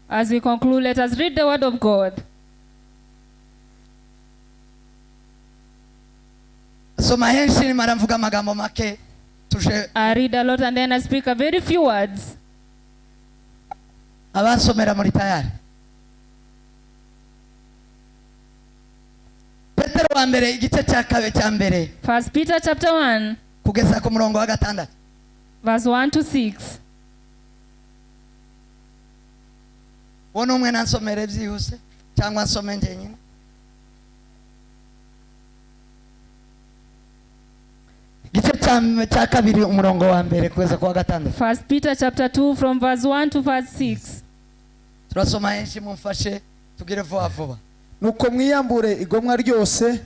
As we conclude, let us read the word of God. Soma henshi mara mvuga amagambo make tuje. I read a lot and then I speak a very few words. Abasomera muri tayari. Petero wa mbere igice cya kabiri cya mbere. First Peter chapter 1 kugeza ku murongo wa 6. verse 1 to 6. Wono umwe nansomere byihuse cyangwa nsome njyenyine. Igice cya kabiri umurongo wa mbere kugeza ku wa 6. First Peter chapter 2 from verse 1 to verse 6. Turasoma henshi mumfashe tugire vuba vuba. Nuko mwiyambure igomwa ryose,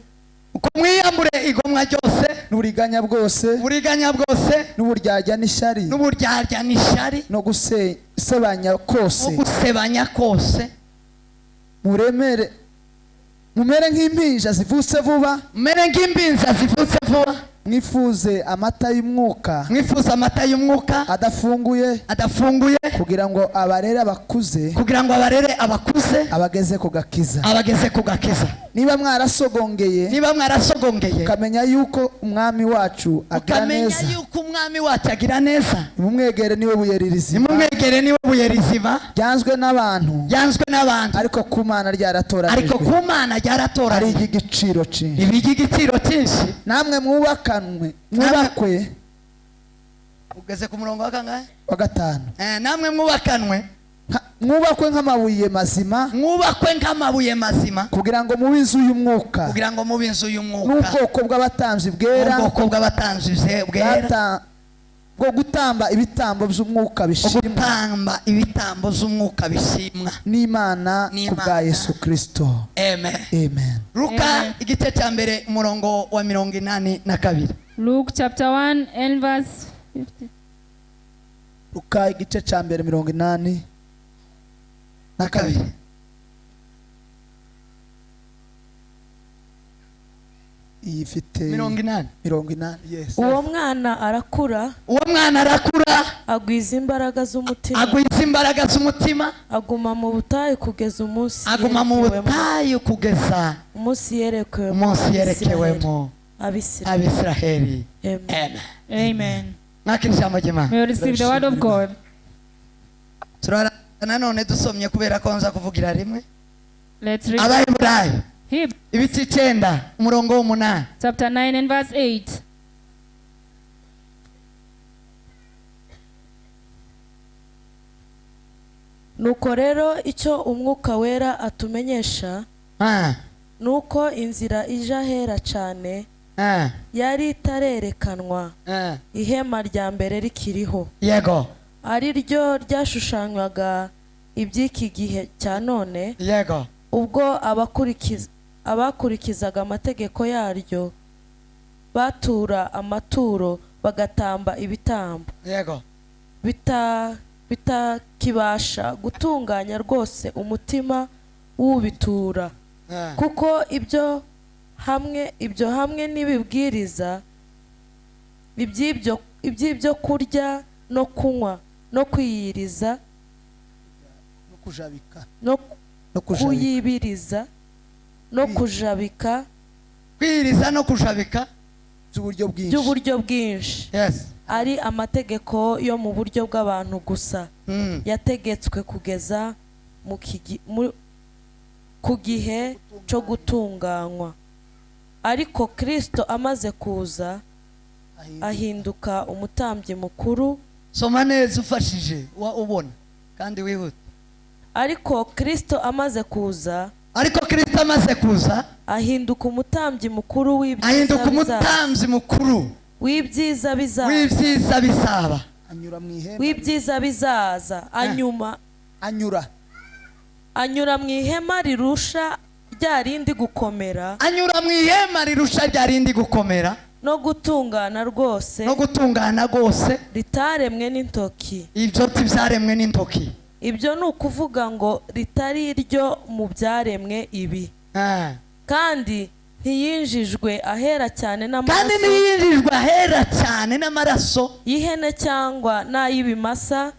uko mwiyambure igomwa ryose, n'uburiganya bwose, n'uburyarya n'ishari, no gusebanya kose, mumere nk'impinja zivutse vuba, mwifuze amata y'umwuka, adafunguye, kugira ngo abarere abakuze, abageze ku gakiza. Niba mwarasogongeye, ukamenya yuko umwami wacu agira neza, nimumwegere niwe buye rizima, ryanzwe n'abantu, ariko ku Mana ryaratoranijwe, ari igiciro cyinshi. Namwe mwubakwe ugeze ku murongo wa 5. Namwe mwubakwe nk'amabuye mazima, kugira ngo mube inzu y'umwuka, n'ubwoko bw'abatanzi bwera, bwo gutamba ibitambo by'umwuka bishimwa n'Imana ku bwa Yesu Kristo. Amen. Luka igice cya mbere umurongo wa 82. Luke chapter 1 and verse 50. Luka igice cya mbere 82. Ifite 80. Yes. Uwo mwana arakura, agwiza imbaraga z'umutima, aguma mu butayu kugeza umunsi yerekewemo Abisiraheli. Amen. Mwakirishamo We receive the word of God. Nanone dusomye kubera ko nza kuvugira rimwe. Let's read Abaheburayo Hebrews ibice 9 umurongo wa 8. chapter 9 and verse 8. Nuko rero icyo umwuka wera atumenyesha, nuko inzira ija hera cyane yari itarerekanwa, ihema rya mbere rikiriho, yego, ari ryo ryashushanywaga iby'iki gihe cya none, yego, ubwo abakurikizaga amategeko yaryo batura amaturo bagatamba ibitambo, yego, bitakibasha gutunganya rwose umutima w'ubitura, kuko ibyo hamwe n'ibibwiriza iby'ibyo kurya no kunywa no kwiyiriza no kuyibiriza no kujabika, kwiyiriza no kujabika by'uburyo bwinshi, yes, ari amategeko yo mu buryo bw'abantu gusa, yategetswe kugeza ku gihe cyo gutunganywa. Ariko Kristo amaze kuza ahinduka umutambyi mukuru. Soma neza ufashije ubona kandi wihuta. Ariko Kristo amaze kuza ahinduka umutambyi mukuru w'ibyiza bizaba, anyura mu ihema rirusha rya rindi gukomera, no gutungana rwose, ritaremwe n'intoki. Ibyo ni ukuvuga ngo ritari iryo mu byaremwe ibi, kandi ntiyinjijwe ahera cyane n'amaraso y'ihene cyangwa n'ay'ibimasa,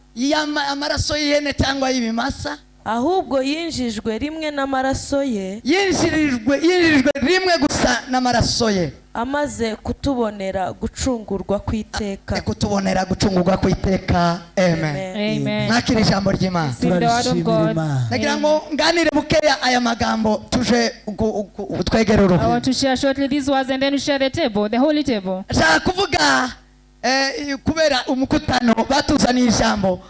amaraso y'ihene cyangwa y'ibimasa, ahubwo yinjijwe rimwe n'amaraso ye, yinjirijwe rimwe gusa n'amaraso ye, amaze kutubonera gucungurwa kw'iteka. kutubonera gucungurwa kw'iteka. Amen. Mwakira ijambo ry'Imana. Receive the word of God. nagira ngo nganire bukeya aya magambo tuje twegera I uruhu. want to share shortly these words and then we share the table, the holy table. nshaka kuvuga kubera umukutano batuzaniye ijambo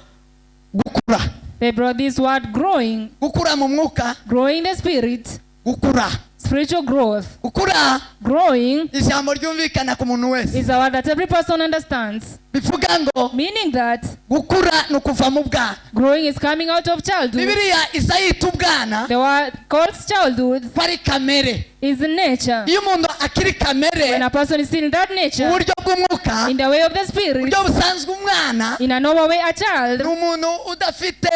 gukura. They brought this word growing, gukura mu mwuka, growing the spirit, gukura, spiritual growth. gukura Growing ijambo ryumvikana ku muntu wese, is a word that every person understands, bivuga ngo meaning that gukura ni ukuva mu bwana. growing is coming out of childhood. bibiliya isa yita ubwana The word called childhood ko ari kamere. is nature. iyo umuntu akiri kamere When a person is still in that mu nature, buryo bw'umwuka, in the way of the spirit, buryo busanzwe umwana in a normal way, a ni child umuntu udafite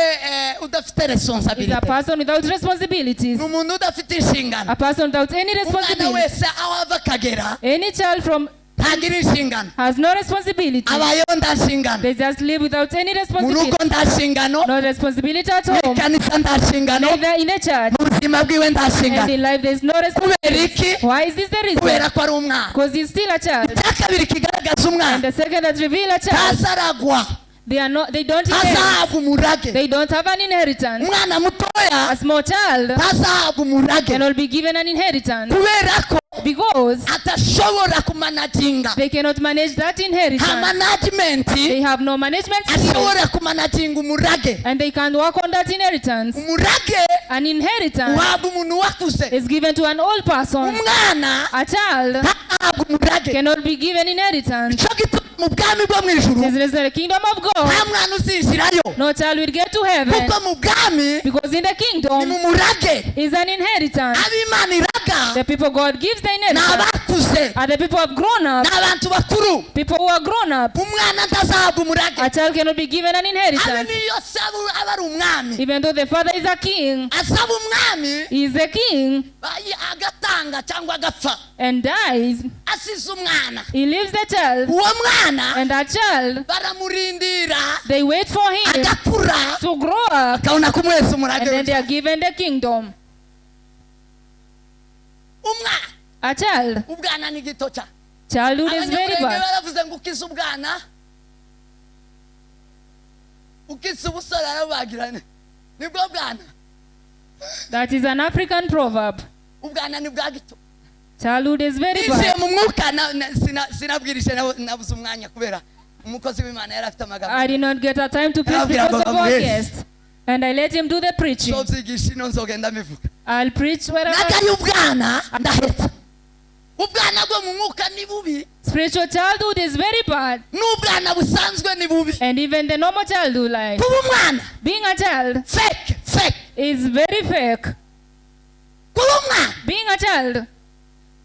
is a resonsabilite, person without responsibilities, ni umuntu udafite inshingano. a person without any umwana responsibility. wese aho ava akagera Any child from ntagira inshingano, has no responsibility. abayeho nta nshingano, They just live without any mu responsibility. rugo nta nshingano, No responsibility at mu home, ikanisa nta nshingano, neither in the church, mu buzima bwiwe nta and nshingano. in life there is no kubera responsibility. iki? Why is this the reason? kubera ko ari umwana. Because he's still a child. icya kabiri kigaragaza And umwana, the second that reveal a child, ntazaragwa, they don't inherit. ntazahabwa umurage. They don't have an inheritance. umwana mutoya A small child ntazahabwa umurage cannot be given an inheritance kubera ko because atashobora kumanaginga. they cannot manage that nta inheritance. management They have no management skills ashobora kumanaginga umurage. and they can't work on that inheritance. umurage An inheritance uhabwa umuntu wakuze. is given to an old person. umwana A child ntahabwa umurage. cannot be given inheritance. cyo gituma mu bwami bwo mu ijuru This is the kingdom of God. nta mwana uzinjirayo, No child will get to heaven kuko mu bwami because in the ni kingdom mu murage. is an inheritance. ab'imana iraga The people God gives the ni inheritance abakuze, are the people who have grown up. ni abantu bakuru. People who are grown up. umwana ntazahabwa umurage. A child cannot be given an abe inheritance. niyo se aba ari umwami, Even though the father is a king, asaba umwami he is a king agatanga cyangwa agapfa and dies, asize umwana. he leaves the child, uwo mwana and that child, baramurindira they wait for him agakura to grow up, akabona kumwesa umurage. and then they are given the kingdom. umwana A child, ubwana ni gito cyane. childhood is very abanyamurenge bad. baravuze ngo ukize ubwana ukize ubusore arabagirane, nibwo bwana. That is an African proverb. ubwana ni bwa gito. Childhood is very ninjiye bad. mu mwuka sinabwirije nabuze umwanya kubera umukozi w'Imana yari afite amagambo. I did not get a time to preach because of our guest, and I let him do the preaching. nzobyigisha ino nzogenda mbivuga. I'll preach wherever. nagaye ubwana ndahetse. ubwana bwo mu mwuka ni bubi, Spiritual childhood is very bad, n'ubwana busanzwe ni bubi. and even the normal childhood life. kuba umwana Being a child fake is very fake. kuba umwana Being a child,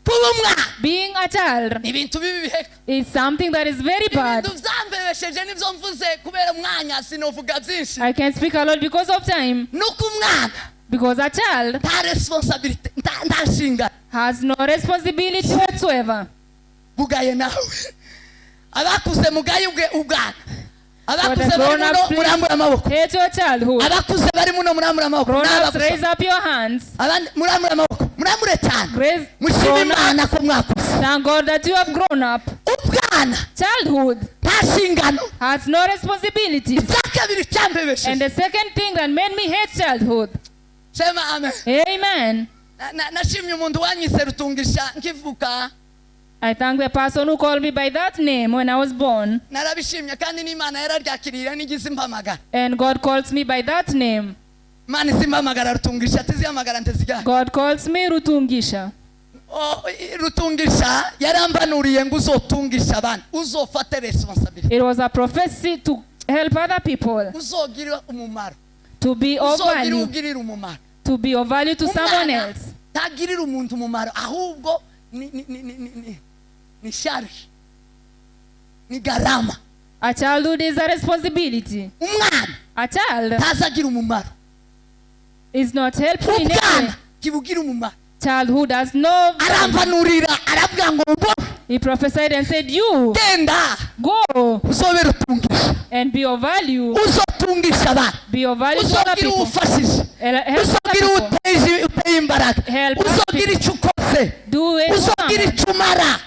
kuba umwana being a child ni ibintu bibi biheka. is something that is very bad. ibintu byambebesheje nibyo mvuze kubera umwanya sinovuga byinshi. I can't speak a lot because of time. nuko umwana Because a child nta responsibility nta nshingano. has no responsibility whatsoever. bugaye nawe abakuze mugaye ubwana, For abakuze the bari grown-ups, muno murambura amaboko, please hate your childhood. abakuze bari muno murambura amaboko, Grown-ups, n'abakuze raise up your hands. abandi murambura amaboko, murambure cyane. Raise mushime grown-ups. Imana ko mwakuze. Thank God that you have grown up. ubwana Childhood nta nshingano. has no responsibilities. icya kabiri And cyambebesheje. the second thing that made me hate childhood. sema amen. Amen. nashimye umuntu wanyise rutungisha nkivuka, I thank the person who called me by that name when I was born. narabishimye kandi n'Imana yararyakiriye n'igize impamagara. And God calls me by that name. Imana izimpamagara rutungisha tizihamagara Nteziryayo. God calls me Rutungisha. rutungisha yarambanuriye ngo uzotungisha abandi, uzofate responsibility, It was a prophecy to help other people, uzogirira umumaro, to be of uzogira value, ugirira umumaro. to be of value to someone Umwana else. ntagirira umuntu umumaro, ahubwo ni shari, ni garama. A childhood is a responsibility. umwana A child ntazagira umumaro, is not helpful in any way. ubwana kibugira umumaro. Childhood has no value. arambanurira aravuga ngo mbone He prophesied and said, you genda go uzobera utungisha and be of value. uzotungisha abantu Be of value to other uzogira people. uwufashije Help uzogira other people. uteye imbaraga Help other uzogira people. icyo ukoze Do it. uzogira icyo umara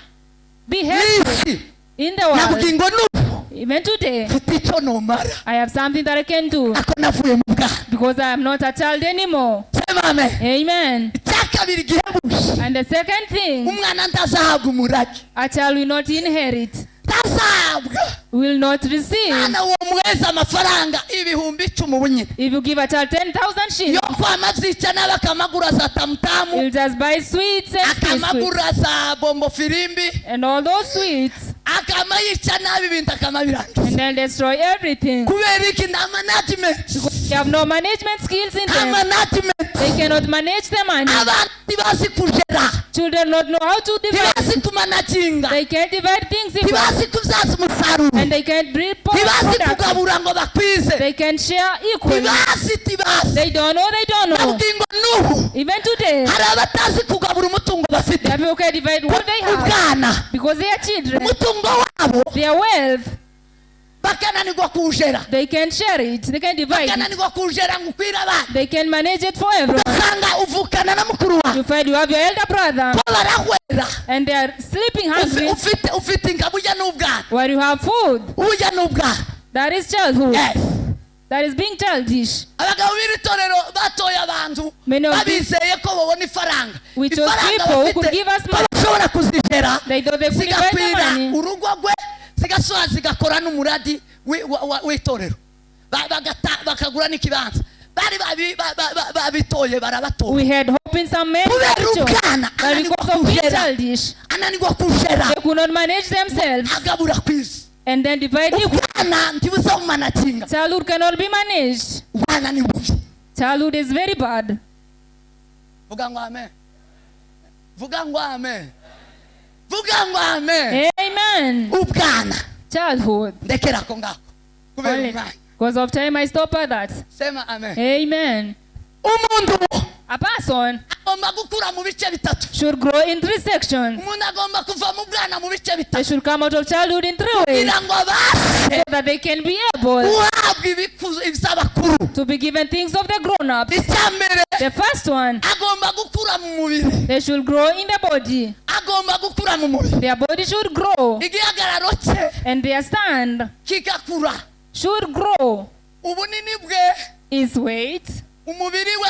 Be helpful n'isi in the world. navuga ngo n'ubu Even today, mfite icyo nomara I have something that I can do ako navuye mu bwana because I am not a child anymore. sema amen Amen. icya kabiri gihebuje And the second thing, umwana ntazahabwa umurage a child will not inherit, ntazahabwa will not receive. mwana uwo mweza amafaranga ibihumbi 10 bunyine If you give a child 10,000 shillings, yo kwama vyicana bakamagura za tamutamu he'll just buy sweets and biscuits akamagura za bombo firimbi and all those sweets akama yica nabi ibintu and akamabirangiza then destroy everything. kubera iki nta management They have no management skills in nta them. management They cannot manage the money. abantu ntibazi kujera Children don't know how to divide. ntibazi kumanaginga They can't divide things equally. ntibazi kubyaza umusaruro And they can't breed ntibazi products. kugabura ngo bakwize They can share equally. ntibazi They don't know, they don't know. nabwingo n'ubu Even today, hari abatazi kugabura umutungo bafite there are people who can divide what they have ubwana because they are children. umutungo wabo Their wealth, bakananirwa kuwujera they can share it. They can divide it. bakananirwa kuwujera ngo ukwire abana They can manage it for everyone. ugasanga uvukana na mukuru wawe You find you have your elder brother bo barahwera and they are sleeping hungry ufite ingabo ujya n'ubwana while you have food. ujya n'ubwana That is childhood. Yes. That is being childish. abagabo b'iri torero batoye abantu Many of babizeye ko babona ifaranga We chose people who could give us money. bashobora kuzigera They thought they could divide the zigakwira money. urugo rwe zigasora zigakora n'umuradi w'itorero bakagura n'ikibanza bari babitoye barabatoye We had hope in some men, kubera but ubwana because of being childish, ananirwa kujera they could not manage themselves agabura kwisi and then divide equally. ubwana ntibuza mumanaginga Childhood cannot be managed. ubwana ni bubi Childhood is very bad. vuga ngo amen vuga ngo amen vuga ngo amen Amen. ubwana Childhood. ndekera ko ngako kubera Only umwanya because of time I stop at that. sema amen Amen. umuntu A person agomba gukura mu bice bitatu should grow in 3 sections. umuntu agomba kuva mu bwana mu bice They bitatu should come out of childhood in 3 ways kugira ngo abashe so that they can be able guhabwa iby'abakuru to be given things of the grown-ups. icya mbere The first one, agomba gukura mu mubiri they should grow in the body. agomba gukura mu mubiri Their body should grow igihagararo cye and their stand kigakura should grow. ubunini bwe His weight, umubiri we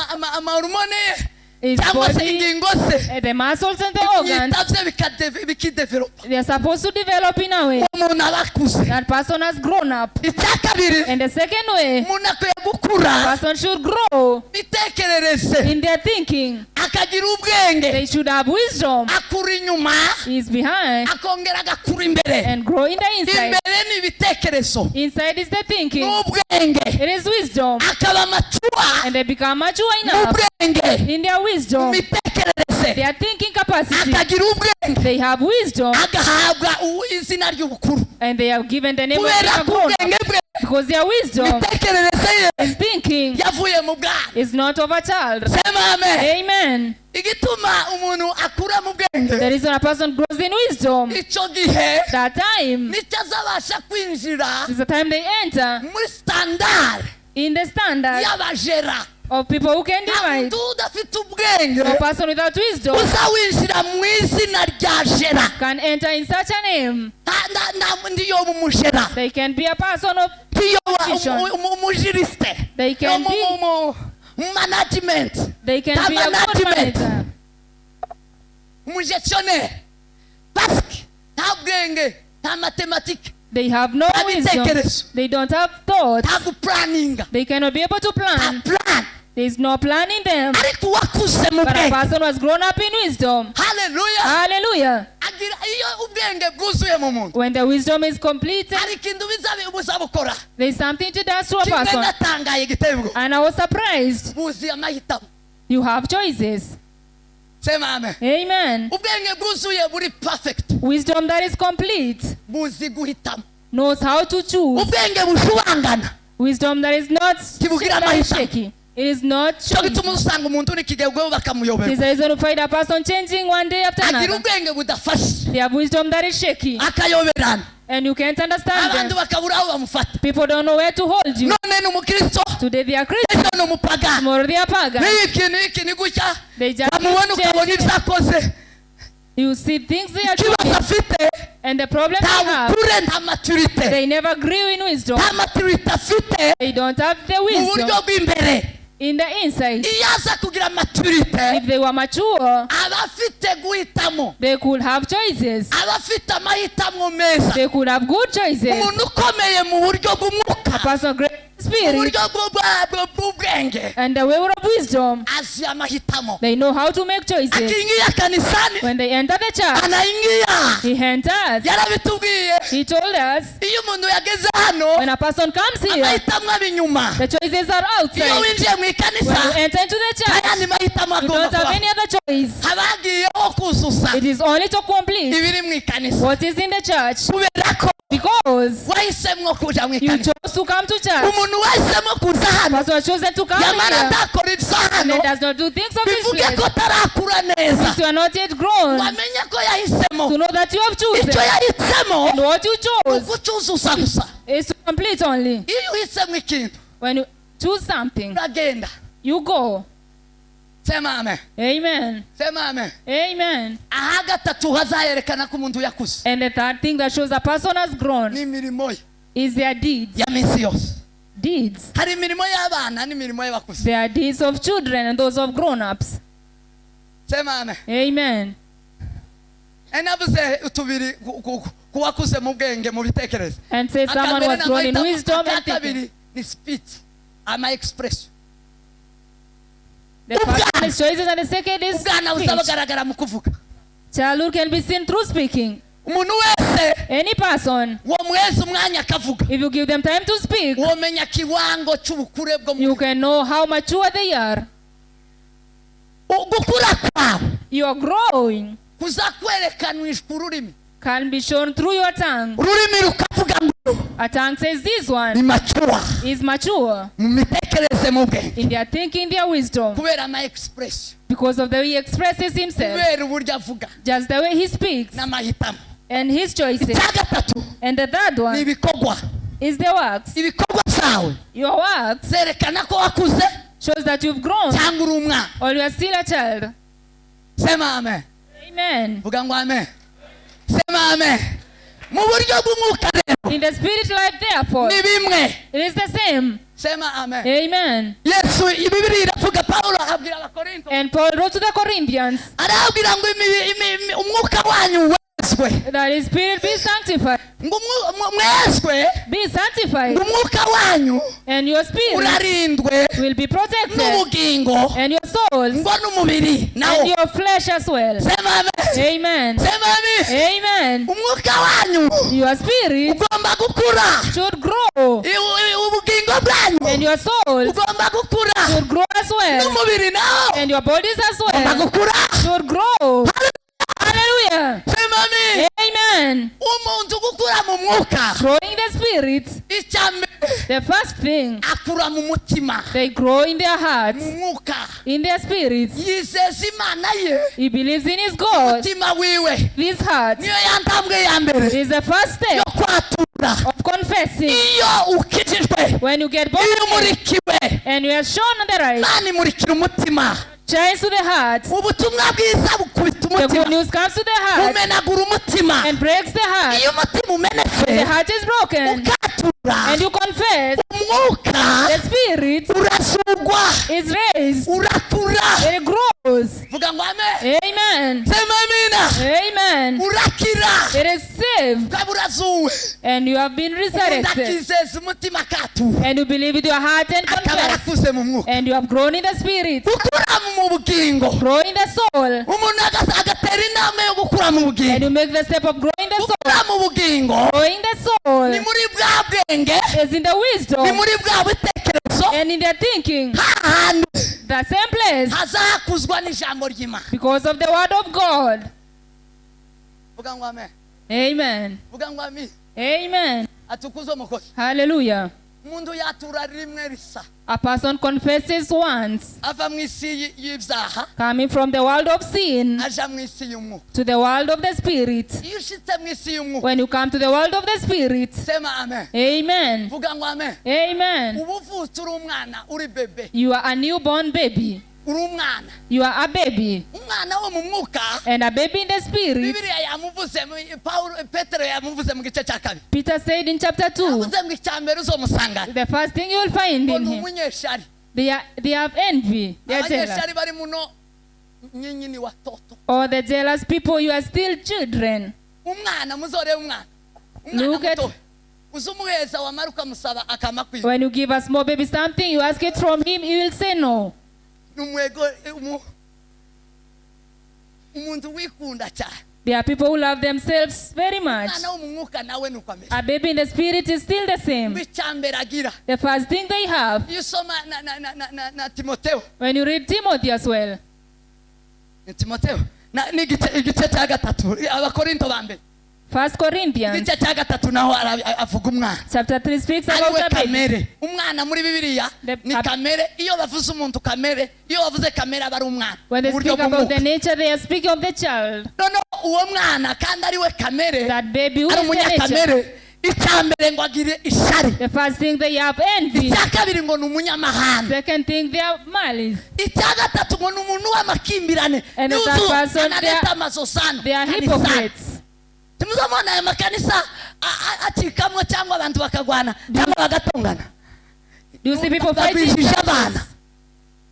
amahormone ye his cyangwa se body, ingingo ze the muscles and the organs, yitabye bikidevelopa they are supposed to develop in a way. umuntu aba akuze That person has grown up. icya kabiri And the second way, umuntu akwiye gukura person should grow mitekerereze in their thinking. akagira ubwenge They should have wisdom. akura inyuma He is behind akongera agakura imbere and grow in the inside. imbere ni ibitekerezo Inside is the thinking. n'ubwenge It is wisdom. akaba matura And they become mature enough n'ubwenge in their wisdom. mitekerereze Their thinking capacity. akagira ubwenge They have wisdom agahabwa izina ry'ubukuru and they are given the name of kubera their ko grown ubwenge bwe because their wisdom imitekerereze ye is thinking yavuye mu bwana is not of a child. sema amen Amen. igituma umuntu akura mu bwenge The reason a person grows in wisdom, icyo gihe that time nicyo azabasha kwinjira is the time they enter muri standard in the standard y'abajera of people who can divide. ntabwo udafite ubwenge A person without wisdom uza winjira mu izina rya jera can enter in such a name. ndiyo umujera They can be a person of ndiyo Vision. umujirisite They can be. management They can be a good management. manager. umugestionnaire parce nta bwenge nta matematike They have no Nta wisdom. bitekerezo. They don't have thoughts. nta gupuraninga They cannot be able to nta plan. plan There is no plan in them. ariko uwakuze mu But a bwenge person who has grown up in wisdom. haleluya Hallelujah. agira iyo ubwenge bwuzuye mu muntu When the wisdom is completed, hari ikintu buza bukora there is something to dance to a kimwe person. natangaye giteye ubwo And I was surprised. buzuye amahitamo You have choices. sema amen Amen. ubwenge bwuzuye buri perfect Wisdom that is complete buzi guhitamo knows how to choose. ubwenge bushubangana Wisdom that is not Kibugira very amahitamo. shaky It is not cyo choice. gituma usanga umuntu nikigegweho This bakamuyoberwa is the reason you find a person changing one day after agira another. ubwenge budafashe They have wisdom that is shaky, akayoberana and you can't understand abantu them. bakabura aho bamufata People don't know where to hold you. none ni umukristo Today they are Christians, ejo ni umupagani tomorrow they are pagan. n'iki ni gutya They just bamubona keep ukabona changing. ibyo akoze You see things they are ikibazo doing, afite and the problem they nta have, bukure nta maturite they never grew in wisdom. nta maturite afite They don't have the mu buryo wisdom bw'imbere in the inside. iyo aza kugira maturite If they were mature, aba afite guhitamo they could have choices. aba afite amahitamo meza They could have good choices. umuntu ukomeye mu buryo bw'umwuka A person great in mu spirit buryo bw'ubwenge and the way of wisdom, azi amahitamo they know how to make choices. akingiye kanisani When they enter the church, anaingia he enters. yarabitubwiye He told us, iyo umuntu yageze hano when a person comes here, amahitamo aba inyuma the choices are iyo outside. winjiye mu When ikanisa you enter into the church, ayandi mahitamo you agomba don't have kuba any other choice. haba hagiyeho kuzuza It is only to complete ibiri mu ikanisa what is in the church, kubera ko because wahisemo kuja mu you ikanisa chose to come to church. umuntu wahisemo kuza hano Person has chosen to come yamara here adakora ibyo and hano then does not do things of this bivuge ko place. atarakura neza Since you are not yet grown, wamenye ko yahisemo to know that you have chosen icyo yahisemo and what you chose ukucyuzuza gusa is to complete only. iyo uhisemo ikintu When you choose something, uragenda you go. sema amen Amen. sema amen Amen. aha gatatu hazayerekana ko umuntu yakuze And the third thing that shows a person has grown ni imirimo ye is their deeds. ya minsi yose Deeds. hari imirimo y'abana n'imirimo y'abakuze They are deeds of children and those of grown-ups. sema amen Amen. navuze utubiri ku wakuze mu bwenge mu bitekerezo And say someone was grown in wisdom and thinking. akabiri ni speech ama expression The first one is choices and the second is ubwana speech. buzabagaragara mu kuvuga Childhood can be seen through speaking. umuntu wese Any person, uwo mwezi umwanya akavuga if you give them time to speak, womenya kiwango cy'ubukure bwo you can know how mature they are. gukura kwawe You are growing kuzakwerekanishwa ururimi can be shown through your tongue. ururimi rukavuga ngo A tongue says this ni one mature is mature mu mitekerereze mu bwenge in their thinking, their wisdom, kubera ama expression because of the way he expresses himself, kubera uburyo avuga just the way he speaks n'amahitamo and his choices. icya gatatu And the third ni one ibikorwa is the works. ibikorwa byawe Your works zerekana ko wakuze shows that you've grown cyangwa uri umwana or you are still a child. sema amen Amen. vuga ngo amen sema amen mu buryo bw'umwuka rero In the spirit life, therefore, ni bimwe it is the same. sema amen Amen. yesu ibibiri iravuga pawulo abwira abakorinto And Paul wrote to the Corinthians arabwira ngo umwuka wanyu wezwe that his spirit be sanctified. ngo mwezwe Be sanctified. ngo umwuka wanyu And your spirit urarindwe will be protected. n'ubugingo And your souls ngo n'umubiri nawo and your flesh as well. sema amen Amen. sema amen Amen. umwuka wanyu Your spirit ugomba gukura should grow. ubugingo bwanyu And your souls ugomba gukura should grow as well. n'umubiri nawo And your bodies as ugomba well gukura should grow. Hallelujah. sema amen Amen. umuntu gukura mu mwuka Growing the spirit, icya mbere the first thing, akura mu mutima they grow in their hearts, mu mwuka in their spirits. yizeza imana ye He believes in his God. umutima wiwe This heart niyo yantambwe ya mbere is the first yo step kwatura of confessing. iyo ukijijwe When you get born iyo again umurikiwe and you are shown the right, imana imurikira umutima shines to the heart. ubutumwa bwiza bukubita The good umutima news comes to the heart umenagura umutima and breaks the heart. iyo umutima umenetse The heart is broken ukatura and you confess. umwuka The spirit urazugwa is raised. urakura It grows. vuga ngo amen Amen. sema amina Amen. urakira It is saved ukaba urazuwe and you have been resurrected. ndakizeza umutima akatura And you believe with your heart and akaba confess. yarakuze mu mwuka And you have grown in the spirit. gukura mu bugingo Grow in the soul. umuntu agatera inama yo gukura mu And bugingo you make the step of growing the soul. gukura mu bugingo Growing the soul ni muri bwa bwenge is in the ni wisdom muri bwa bitekerezo and in their thinking. hahandi The same place hazakuzwa n'ijambo ry'Imana because of the word of God. vuga ngo amen Amen. vuga ngo amen Amen. atukuzwe mukozi Hallelujah. umuntu yatura rimwe risa A person confesses once, ava mu isi y'ibyaha coming from the world of sin aja mu isi y'umwuka. to the world of the Spirit. Iyo ushitse mu isi y'umwuka When you come to the world of the Spirit, sema amen. amen, Vuga ngo amen. amen. Uba uvutse uri umwana uri bebe, You are a newborn baby. uri umwana, You are a baby. umwana wo mu mwuka. And a baby in the Spirit. Bibiliya yamuvuze Petero yamuvuze mu gice cya kabiri. Peter said in chapter 2, yavuze ngo icya mbere uzomusangana the first thing you will find ngo in ni him, umunyeshari. they have envy. They are jealous. Abanyeshari bari muno nyinyi ni watoto. Or the jealous people, you are still children. Umwana muzore umwana Look at- muto uzumuheza wamara ukamusaba akama kwiba. When you give a small baby something, you ask it from him, he will say no. Numwego umuntu wikunda cyane. There are people who love themselves very much. Umwana wo mu mwuka nawe nuko ameze. A baby in the Spirit is still the same. Icya mbere agira. The first thing they have, Iyo usoma na Timoteyo. when you read Timothy as well, Timoteyo ni igice cya gatatu abakorinto ba mbere. 1 Corinthians Igice cya gatatu naho avuga umwana. chapter 3 speaks about Ariwe a baby. kamere. Umwana muri Bibiliya ni kamere. Iyo bavuze umuntu kamere, iyo bavuze kamere aba ari umwana. When they Mu buryo speak about the bw'umwuka. nature, they are speaking of the child. None uwo mwana kandi ariwe kamere, That baby who ari is the nature. umunyakamere, icya mbere ngo agire ishari. The first thing they have envy. Icya kabiri ngo ni umunyamahane. Second thing they have malice. Icya gatatu ngo ni umuntu w'amakimbirane. And the third person, analeta amazosano. They are hypocrites. Timuzamona aya makanisa acikamwo cyangwa abantu bakagwana cyangwa bagatongana. Do you see people fighting? Bagwishije abana.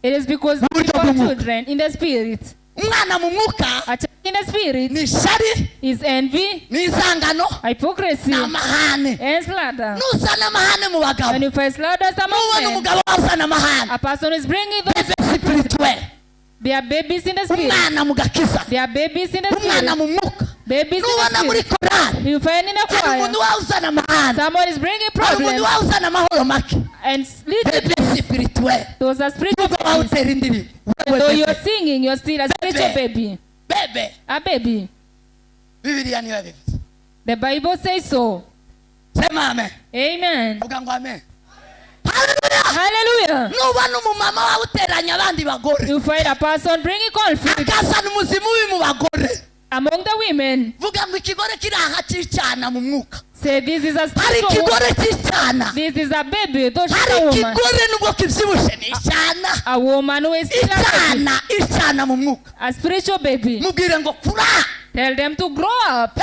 It is because Muburyo people are bw'umwuka. children in the Spirit. Umwana mu mwuka A child in the Spirit ni ishari, is envy, ni inzangano, hypocrisy, n'amahane. and slander. Nuzana amahane mu bagabo. When you find slander among Nubona men, umugabo wazana amahane. a person is bringing those. Bebe spirituel. They are babies in the Spirit. Umwana mu gakiza. They are babies in the Umwana Spirit. mu mwuka. Babies in Nubona the muri Spirit. korali. You find in a Hari choir, umuntu wawuzana amahane. someone is bringing Hari umuntu problems wawuzana amahoro make. and little. Bebe spirituel. Those are spiritual Nubwo babies. wawutera indirimbo. And though Wewe you're bebe. singing, you're still a spiritual baby. Bebe. A baby. Bibiliya niyo yabivuze. The Bible says so. Sema amen. Amen. Vuga ngo amen. Hallelujah. Hallelujah. Nubona umumama wawe uteranya abandi bagore. You find a person bringing conflict Akazana umuzimu ubi mu bagore. among the women. Vuga ngo ikigore kiri aha cy'icana mu mwuka. Say this is a Hari spiritual woman. ikigore cy'icana. This is a baby, though she's Hari a woman. ikigore nubwo kibyibushe ni icyana. A woman who is still a baby. Icana mu mwuka. A spiritual baby. Mubwire ngo kura. Tell them to grow up.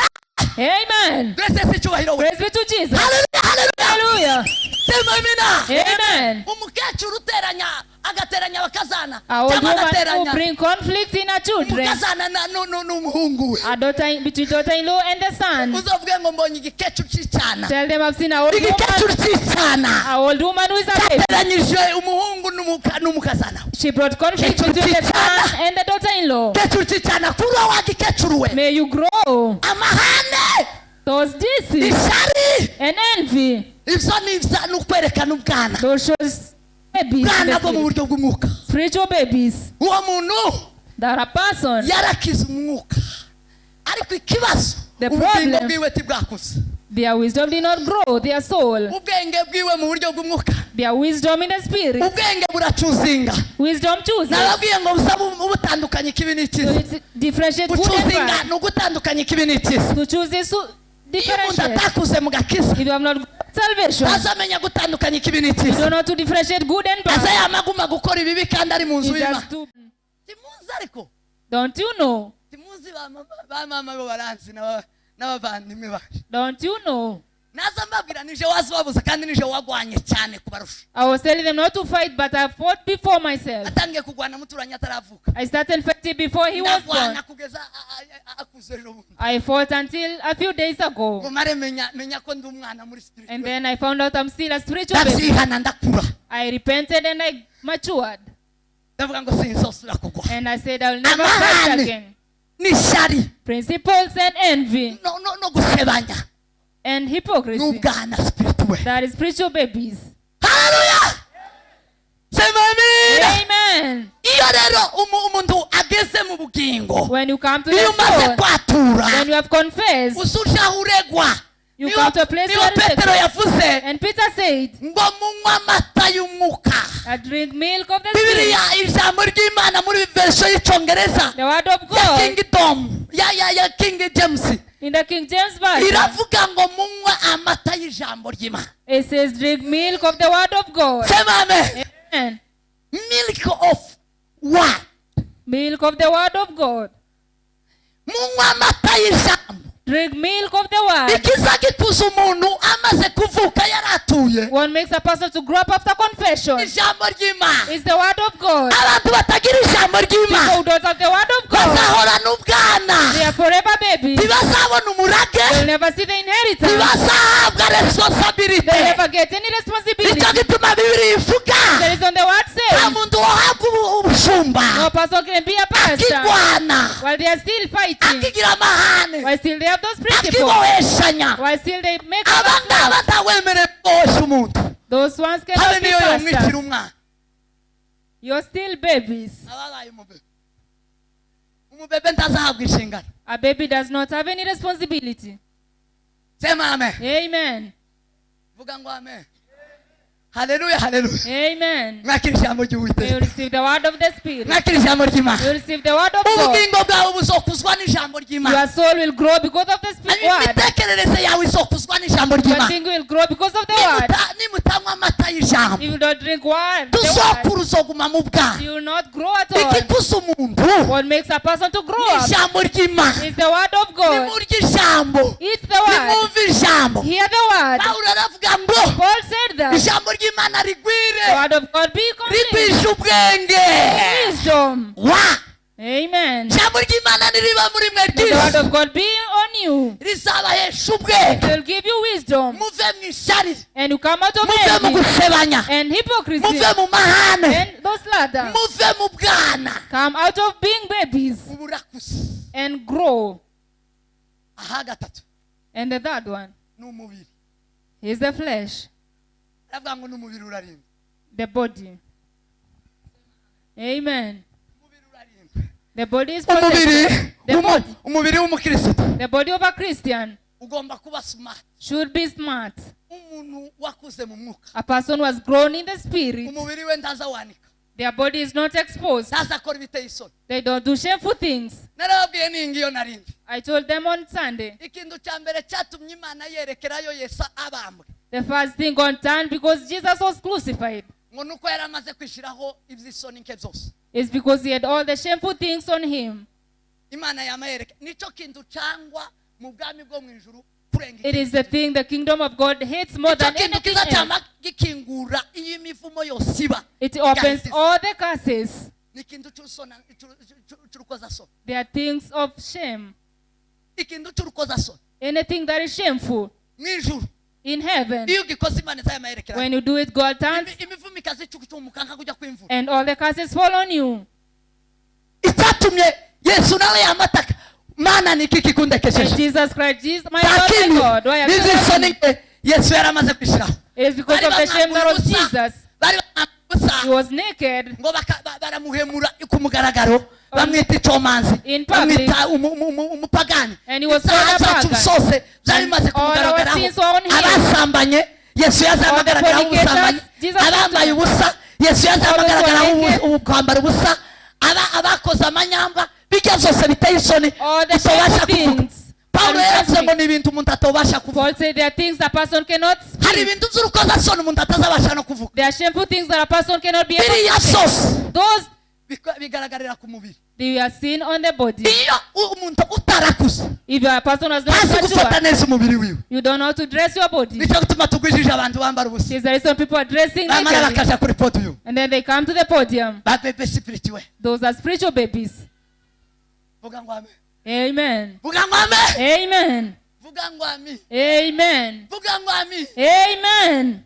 Amen. Blessed si cyubahiro we. Praise be to Jesus. Hallelujah, hallelujah. Hallelujah. Sema amina. Amen. Umukecuru agateranya bakazana. A old Cyangwa woman who agateranya bring conflict in her children. umukazana n'umuhungu we. A daughter between daughter-in-law and the son. Uzovuge ngo mbonye igikecuru cy'icana. Tell them I've seen a old Igikecuru woman. cy'icana. A old woman who is a baby. Cyateranyije umuhungu n'umukazana. She brought conflict between the son and the daughter-in-law. Igikecuru cy'icana kura wa gikecuru we. May you grow. Amahane. Those disease Ishari. and envy. Ibyo ni ukwerekana ubwana. Those shows babies in Ubwana the bwo mu spirit. buryo bw'umwuka. Spiritual babies. Uwo muntu That a person. yarakize umwuka. Ariko ikibazo The ubugingo problem- bwiwe tibwakuze. Their wisdom did not grow. Their soul. Ubwenge bwiwe mu buryo bw'umwuka. Their wisdom in the spirit. Ubwenge buracuzinga. Wisdom chooses. Nababwiye ngo busa ubutandukanye ikibi So n'ikizi. it's differentiate good and Gucuzinga bad. ni ugutandukanya ikibi n'ikizi. To choose is to Iyo umuntu differentiate. atakuze mu gakiza If you have not got salvation, ntazamenya gutandukanya ikibi you n'ikizi. don't know to differentiate good and aza bad. yamaguma gukora ibibi kandi ari mu nzu It's y'Imana. just to, Timuzi ariko don't you know? timuzi ba mama bo baranzi n'abavandimwe baje. Don't you know? Naza mbabwira nije wazibabuza kandi nije wagwanye cyane kubarusha. I was telling them not to fight, but I fought before myself. Atangiye kugwana muturanye ataravuka. I started fighting before he was born. Ndagwana kugeza akuze ejo bundi. I fought until a few days ago. Mumare menya ko ndi umwana muri spirit. And then I found out I'm still a spiritual baby. ndabyihana ndakura. I repented and I matured. Ndavuga ngo sinzosubira kugwa. And I said I'll never fight Amahane. again. N'ishari Principles and envy no gusebanya and hypocrisy. n'ubwana spirituel. That is spiritual babies. Hallelujah. Sema amina. Amen. Iyo rero umuntu ageze mu bugingo. When you come to Iyo the umaze soul, kwatura when you have confessed, usuje uregwa You come to a place niyo where Petero yavuze and Peter said, ngo munywa amata y'umwuka. I drink milk of the Bibiliya Spirit. ijambo ry'Imana muri version y'icyongereza The word of ya God Kingdom ya King James in the King James Version, iravuga ngo munywa amata y'ijambo ry'Imana. it says, drink milk of the word of God. Sema amen. Amen. Milk of what? Milk of the word of God. Munywa amata y'ijambo. Drink milk of the word. Ikiza gikuza umuntu amaze kuvuka yaratuye What makes a person to grow up after confession ijambo ry'Imana. is the word of God. Abantu batagira ijambo People ry'Imana who don't have the word of God, bazahorana ubwana, they are forever babies. ntibazabona umurage, They'll never see the inheritance. ntibazahabwa responsibility. They'll never get any responsibility. Nicyo gituma Bibiliya ivuga That is on the word nta says, muntu wahabwa ubushumba no person can be a pastor akigwana, while they are still fighting, akigira amahane, while still they have those principles, akiboheshanya. while still they make Aba up ngaba ntawemerewe kubohesha umuntu. those ones Habe cannot be niyo yomwicira pastors. umwana. You're still babies. Ababaye umubebe. Umubebe ntazahabwa inshingano. A baby does not have any responsibility. Sema amen. Amen. Vuga ngo amen. Haleluya, haleluya. Amen. Mwakira ijambo You ry'Uwiteka. receive the word of the Spirit. Mwakira ijambo ry'Imana. You receive the word of God. Ubugingo bwawe buzokuzwa n'ijambo ry'Imana. Your soul will grow because of the Spirit word. Imitekerereze yawe izokuzwa n'ijambo Your ry'Imana. thinking will grow because of the word. Nimutanywa amata y'ijambo If you don't drink word, the tuzokura word, uzoguma mu bwana. you will not grow at all. Ikikuza umuntu What makes a person to grow up ijambo ry'Imana. is the word of God. Nimurya ijambo, Eat the word. nimwumva ijambo. Hear the word. Pawulo aravuga ngo Paul said that ijambo ry'Imana rigwire, the word of God be complete. rigwije ubwenge. Wisdom. Wa Amen. ijambo ry'Imana niriba muri mwe The word ryose of God be on you. rizabahesha ubwenge. It will give you wisdom. Muve mu ishyari, And you come out of muve mu envy gusebanya, and hypocrisy muve mu mahane, and those slander. muve mu bwana. Come out of being babies Uburakuzi. and grow. Aha gatatu And the third one ni umubiri. is the flesh, Aravuga ngo n'umubiri urarinda. the body. Amen. Umubiri urarinda. The body is Umubiri protected. The body, umubiri w'umukristo the body of a Christian ugomba kuba smart. should be smart. Umuntu wakuze mu mwuka, A person who has grown in the spirit, umubiri we ntazawanika, their body is not exposed. ntazakora ibiteye isoni. They don't do shameful things. Narababwiye ningi iyo narindi. I told them on Sunday. Ikintu cya mbere cyatumye Imana yerekerayo Yesu abambwe The first thing got done because Jesus was crucified ngo nuko yari amaze kwishyiraho iby'isoni nke byose. is because he had all the shameful things on him. Imana yamayereka nicyo kintu cyangwa mu bwami bwo mu ijuru kurenga It is the thing the kingdom of God hates more nicyo than kintu anything kiza else. cyama gikingura iyo imivumo yose iba. It opens all the curses. Ni ikintu cy'urukozasoni. They are things of shame. Ikintu cy'urukozasoni Anything that is shameful mu ijuru in heaven, iyo ugikoze Imana izayamayekera. when you do it, God turns Imivumo ikazicucumuka nka kujya kw'imvura. and all the curses fall on you. Icyatumye Yesu nawe yamataka, Mana ni iki And kikundekesheje? Jesus cried, Jesus, my Lord, Lakini my God, why have you nizi done soni me? nke Yesu yari amaze kwishyiraho. It is because of the shame that was Jesus. Bari bamwambusa He was naked ngo baramuhemura ku mugaragaro, bamwita icomanzi, in public. bamwita umupagani. And he was Ibyaha called a byacu pagan. byose byari bimaze all our kumugaragaraho. sins were on him. Abasambanye Yesu yazamagaragaraho All the ubusambanyi, fornicators, Jesus abambaye took them. ubusa Yesu yazamagaragaraho All the naked. kwambara ubusa, abakoze amanyamba, bijya zose biteye isoni All the utobasha shameful kuvuga. things. Pawulo yaravuze ngo ni ibintu umuntu atobasha kuvuga. Paul said there are things a person cannot Hari speak. ibintu by'urukozasoni umuntu atazabasha no kuvuga. There are shameful things that a person cannot be able Biriya to say. byose Those bigaragarira ku mubiri. they are seen on the body. Iyo umuntu utarakuze If a person has not ntazi gufata matured, neza umubiri wiwe, you don't know how to dress your body. nicyo gituma tugwijije abantu bambara ubusa There is some people are dressing bamara naked, bakaja kuri podium and then they come to the podium. babebe spirituwe. Those are spiritual babies. Vuga ngo amen. Amen. Vuga ngo amen. Amen. Vuga ngo amen. Amen. Vuga ngo amen. Amen.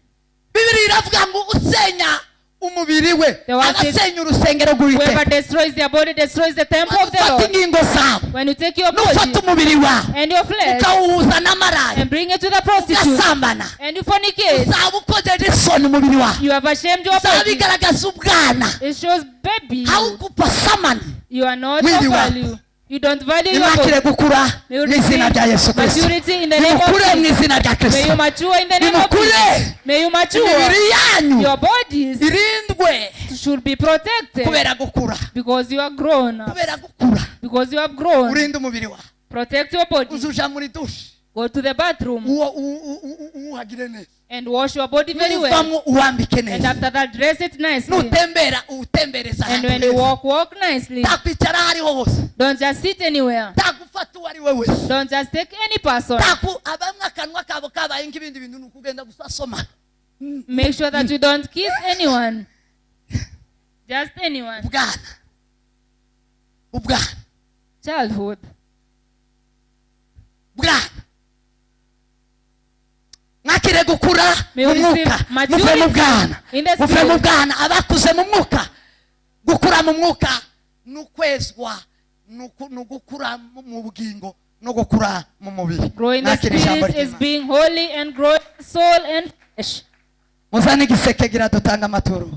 Bibiri iravuga ngo usenya umubiri we The word says, abasenya urusengero whoever rw'Uwiteka. destroys their body destroys the temple of the Ufata Lord. ingingo zawe When you take your n'ufata body umubiri wawe and your flesh ukawuhuza n'amarayi and bring it to the prostitute ugasambana, and you fornicate, uzaba ukojeje isoni umubiri wawe, you have ashamed your uzaba body. bigaragaza ubwana. It shows baby. Haukupa samani You are not mwili of wako. value. You don't value your nimwakire body. gukura May you n'izina rya Yesu Kristo. maturity in the name of nimukure Jesus. n'izina rya May Kristo. you mature in the name of nimukure Jesus. May you mature. imibiri yanyu Your bodies irindwe should be protected kubera gukura. because you are grown up. kubera gukura Because you have grown. urinde umubiri wawe. Protect your body. uzuja muri dushe Go to the bathroom uwagire neza. and wash your body very well. nuvamo uwambike And neza. after that, dress it nicely. nutembera utembereza And ahantu when you heza. walk nicely. takwicara aho ariho hose. Don't just sit anywhere. takufata uwo ari we wese. Don't just take any person. abamwe akanwa kabo kabaye nk'ibindi bintu ni ukugenda gusa asoma. Make sure that you don't kiss anyone. Just anyone. ubwana Childhood. mwakire gukura May you mu receive mwuka. maturity muve mu bwana. in the muve mu spirit. bwana. abakuze mu mwuka. gukura mu mwuka ni ukwezwa. ni ugukura mu bugingo no gukura mu mubiri. Grow in the Mwakire ijambo spirit is ry'Imana. being holy and grow in soul and flesh. muzane igiseke gira dutanga amaturo.